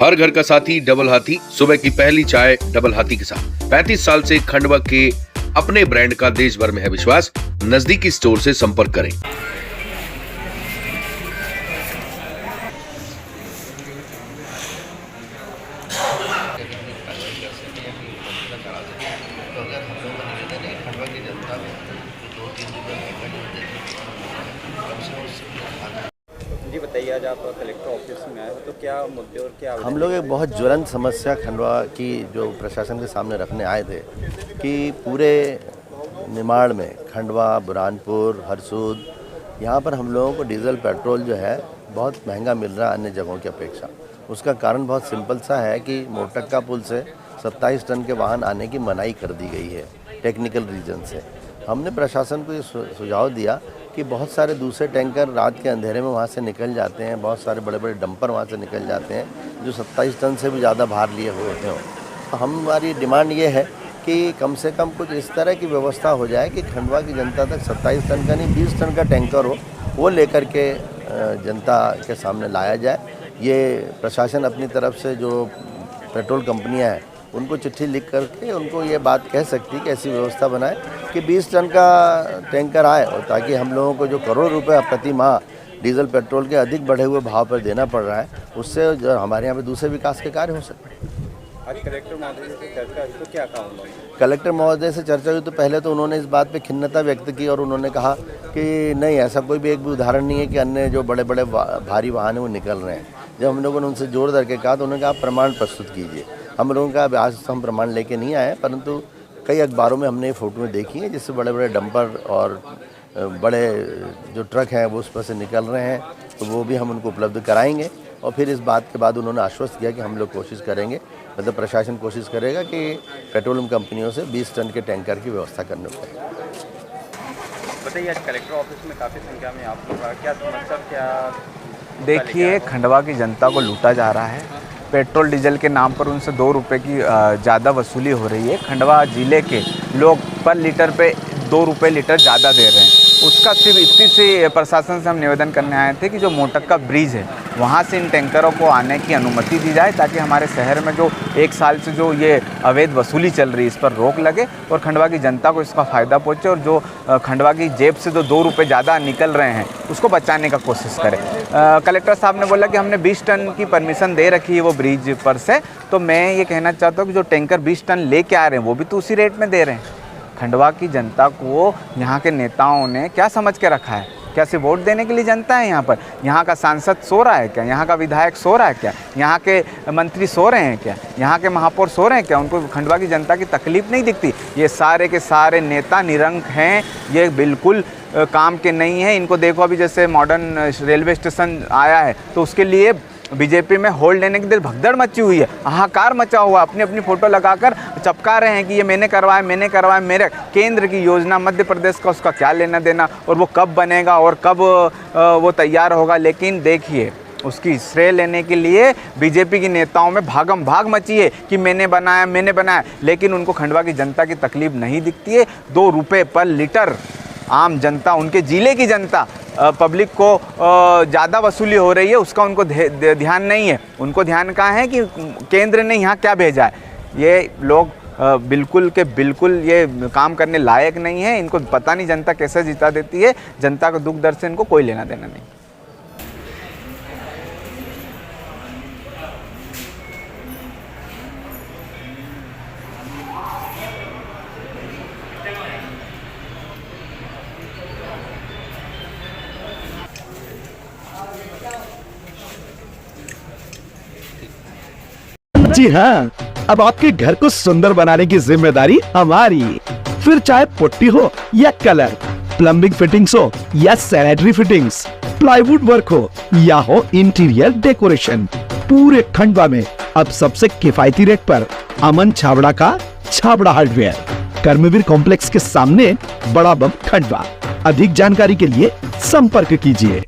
हर घर का साथी डबल हाथी, सुबह की पहली चाय डबल हाथी के साथ। 35 साल से खंडवा के अपने ब्रांड का देश भर में है विश्वास। नजदीकी स्टोर से संपर्क करें। जी बताइए, आज आप कलेक्टर ऑफिस में आए हो तो क्या मुद्दे और क्या हम लोग एक बहुत ज्वलंत समस्या खंडवा की जो प्रशासन के सामने रखने आए थे कि पूरे निमाड़ में खंडवा, बुरहानपुर, हरसूद, यहाँ पर हम लोगों को डीजल पेट्रोल जो है बहुत महंगा मिल रहा है अन्य जगहों की अपेक्षा। उसका कारण बहुत सिंपल सा है कि मोरटक्का पुल से 27 टन के वाहन आने की मनाही कर दी गई है टेक्निकल रीजन से। हमने प्रशासन को ये सुझाव दिया कि बहुत सारे दूसरे टैंकर रात के अंधेरे में वहाँ से निकल जाते हैं, बहुत सारे बड़े बड़े डंपर वहाँ से निकल जाते हैं जो 27 टन से भी ज़्यादा भार लिए हुए होते हों। तो हमारी डिमांड ये है कि कम से कम कुछ इस तरह की व्यवस्था हो जाए कि खंडवा की जनता तक 27 टन का नहीं 20 टन का टैंकर हो, वो लेकर के जनता के सामने लाया जाए। ये प्रशासन अपनी तरफ से जो पेट्रोल कंपनियाँ हैं उनको चिट्ठी लिख करके उनको ये बात कह सकती है कि ऐसी व्यवस्था बनाए कि 20 टन का टैंकर आए, और ताकि हम लोगों को जो करोड़ रुपए प्रति माह डीजल पेट्रोल के अधिक बढ़े हुए भाव पर देना पड़ रहा है, उससे जो हमारे यहाँ पे दूसरे विकास के कार्य हो सकते हैं। आज कलेक्टर महोदय से चर्चा हुई तो क्या कहा उन्होंने? कलेक्टर महोदय से चर्चा हुई तो पहले तो उन्होंने इस बात पे खिन्नता व्यक्त की और उन्होंने कहा कि नहीं, ऐसा कोई भी एक भी उदाहरण नहीं है कि अन्य जो बड़े बड़े भारी वाहन हैं वो निकल रहे हैं। जब हम लोगों ने उनसे जोर धर के कहा तो उन्होंने कहा आप प्रमाण प्रस्तुत कीजिए। हम लोगों का आज हम प्रमाण लेके नहीं आए, परंतु कई अखबारों में हमने ये फ़ोटोएँ देखी हैं जिससे बड़े बड़े डंपर और बड़े जो ट्रक हैं वो उस पर से निकल रहे हैं, तो वो भी हम उनको उपलब्ध कराएंगे। और फिर इस बात के बाद उन्होंने आश्वस्त किया कि हम लोग कोशिश करेंगे, मतलब प्रशासन कोशिश करेगा कि पेट्रोलियम कंपनियों से 20 टन के टैंकर की व्यवस्था करने को। बताइए, आज कलेक्टर ऑफिस में काफ़ी संख्या में आप लोग क्या समस्या क्या? देखिए, खंडवा की जनता को लूटा जा रहा है। पेट्रोल डीजल के नाम पर उनसे 2 रुपये की ज़्यादा वसूली हो रही है। खंडवा ज़िले के लोग पर लीटर पे 2 रुपये लीटर ज़्यादा दे रहे हैं। उसका सिर्फ इतनी सी प्रशासन से हम निवेदन करने आए थे कि जो मोरटक्का ब्रिज है वहाँ से इन टैंकरों को आने की अनुमति दी जाए, ताकि हमारे शहर में जो 1 साल से जो ये अवैध वसूली चल रही है इस पर रोक लगे और खंडवा की जनता को इसका फ़ायदा पहुँचे, और जो खंडवा की जेब से जो 2 रुपये ज़्यादा निकल रहे हैं उसको बचाने का कोशिश करें। कलेक्टर साहब ने बोला कि हमने 20 टन की परमिशन दे रखी है वो ब्रिज पर से, तो मैं ये कहना चाहता हूँ कि जो टैंकर 20 टन लेके आ रहे हैं वो भी तो उसी रेट में दे रहे हैं। खंडवा की जनता को यहाँ के नेताओं ने क्या समझ के रखा है? क्या सिर्फ वोट देने के लिए जनता है यहाँ पर? यहाँ का सांसद सो रहा है क्या? यहाँ का विधायक सो रहा है क्या? यहाँ के मंत्री सो रहे हैं क्या? यहाँ के महापौर सो रहे हैं क्या? उनको खंडवा की जनता की तकलीफ नहीं दिखती? ये सारे के सारे नेता निरंक हैं, ये बिल्कुल काम के नहीं हैं। इनको देखो, अभी जैसे मॉडर्न रेलवे स्टेशन आया है तो उसके लिए बीजेपी में होल्ड लेने के लिए भगदड़ मची हुई है, हाहाकार मचा हुआ। अपनी अपनी फ़ोटो लगाकर चपका रहे हैं कि ये मैंने करवाया। मेरे केंद्र की योजना मध्य प्रदेश का उसका क्या लेना देना, और वो कब बनेगा और कब वो तैयार होगा। लेकिन देखिए, उसकी श्रेय लेने के लिए बीजेपी के नेताओं में भागम भाग मची है कि मैंने बनाया, लेकिन उनको खंडवा की जनता की तकलीफ नहीं दिखती है। 2 रुपये पर लीटर आम जनता, उनके ज़िले की जनता, पब्लिक को ज़्यादा वसूली हो रही है, उसका उनको ध्यान नहीं है। उनको ध्यान कहाँ है कि केंद्र ने यहाँ क्या भेजा है। ये लोग बिल्कुल के बिल्कुल ये काम करने लायक नहीं है। इनको पता नहीं जनता कैसे जिता देती है। जनता का दुख दर्द से इनको कोई लेना देना नहीं। जी हाँ, अब आपके घर को सुंदर बनाने की जिम्मेदारी हमारी। फिर चाहे पुट्टी हो या कलर, प्लम्बिंग फिटिंग्स हो या सैनिटरी फिटिंग्स, प्लाईवुड वर्क हो या हो इंटीरियर डेकोरेशन, पूरे खंडवा में अब सबसे किफायती रेट पर अमन छाबड़ा का छाबड़ा हार्डवेयर, कर्मवीर कॉम्प्लेक्स के सामने, बड़ा बम, खंडवा। अधिक जानकारी के लिए संपर्क कीजिए।